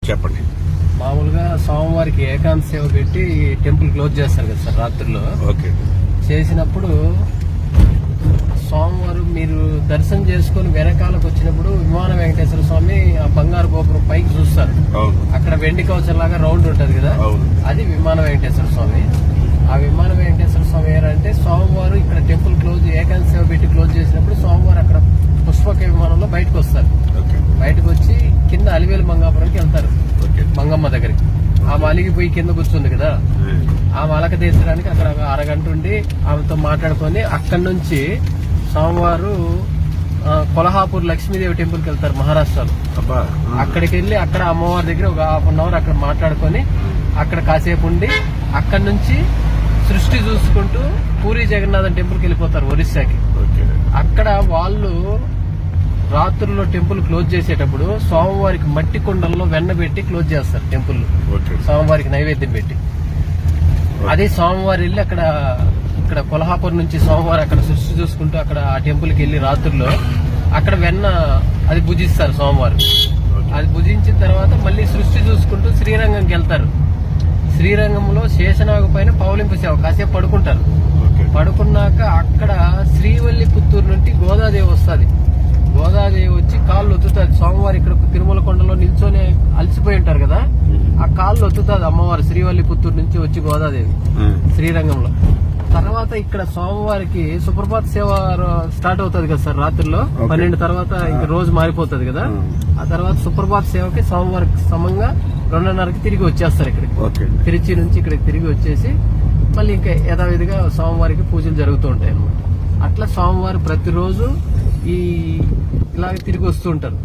చెప్పండి. మామూలుగా సోమవారికి ఏకాంత సేవ పెట్టి టెంపుల్ క్లోజ్ చేస్తారు కదా సార్ రాత్రుల్లో. ఓకే. చేసినప్పుడు సోమవారం మీరు దర్శనం చేసుకుని వెనకాలకు వచ్చినప్పుడు విమాన వెంకటేశ్వర స్వామి ఆ బంగారు గోపురం పైకి చూస్తారు. అక్కడ వెండి కవచం లాగా రౌండ్ ఉంటది కదా, అది విమాన వెంకటేశ్వర స్వామి. ఆ విమాన వెంకటేశ్వర స్వామి ఏంటంటే సోమవారం ఇక్కడ టెంపుల్ క్లోజ్ ఏకాంత సేవ పెట్టి క్లోజ్ చేసినప్పుడు సోమవారం అక్కడ పుష్పక విమానంలో బయటకు వస్తారు. బయటకు వచ్చి కింద అలివేలు మంగాపురంకి వెళ్తారు, మంగమ్మ దగ్గరికి. ఆ అలిగిపోయి కింద కూర్చుంది కదా, ఆమె అలక తీర్చడానికి అక్కడ ఒక అరగంట ఉండి ఆమెతో మాట్లాడుకొని అక్కడి నుంచి సోమవారం కొల్హాపూర్ లక్ష్మీదేవి టెంపుల్ కి వెళ్తారు మహారాష్ట్రలో. అక్కడికి వెళ్లి అక్కడ అమ్మవారి దగ్గర ఒక ½ అక్కడ మాట్లాడుకొని అక్కడ కాసేపు ఉండి అక్కడి నుంచి సృష్టి చూసుకుంటూ పూరి జగన్నాథం టెంపుల్ కి వెళ్ళిపోతారు ఒరిస్సాకి. అక్కడ వాళ్ళు రాత్రుల్లో టెంపుల్ క్లోజ్ చేసేటప్పుడు సోమవారికి మట్టి కుండల్లో వెన్న పెట్టి క్లోజ్ చేస్తారు టెంపుల్. సోమవారికి నైవేద్యం పెట్టి అది సోమవారం వెళ్ళి అక్కడ ఇక్కడ కొల్హాపూర్ నుంచి సోమవారం అక్కడ సృష్టి చూసుకుంటూ అక్కడ ఆ టెంపుల్ కి వెళ్ళి రాత్రుల్లో అక్కడ వెన్న అది భుజిస్తారు సోమవారం. అది భుజించిన తర్వాత మళ్ళీ సృష్టి చూసుకుంటూ శ్రీరంగంకి వెళ్తారు. శ్రీరంగంలో శేషనాగు పైన పౌలింపు సేవ కాసేపు పడుకుంటారు. పడుకున్నాక అక్కడ శ్రీవల్లి పుత్తూరు నుండి గోదాదేవి వస్తుంది. గోదాదేవి వచ్చి కాళ్ళు ఒత్తుతుంది. సోమవారం ఇక్కడ తిరుమల కొండలో నిల్చొని అలసిపోయి ఉంటారు కదా, ఆ కాళ్ళు ఒత్తుతుంది అమ్మవారు శ్రీవల్లి పుత్తూరు నుంచి వచ్చి గోదాదేవి శ్రీరంగంలో. తర్వాత ఇక్కడ సోమవారికి సుప్రభాత సేవ స్టార్ట్ అవుతుంది కదా సార్ రాత్రుల్లో 12 తర్వాత ఇంక రోజు మారిపోతుంది కదా. ఆ తర్వాత సుప్రభాత సేవకి సోమవారికి సమంగా 2:30కి తిరిగి వచ్చేస్తారు ఇక్కడికి. తిరుచి నుంచి ఇక్కడికి తిరిగి వచ్చేసి మళ్ళీ ఇంకా యథావిధిగా సోమవారికి పూజలు జరుగుతూ ఉంటాయి అన్నమాట. అట్లా సోమవారం ప్రతిరోజు ఇలాగ తిరిగి వస్తూ ఉంటారు.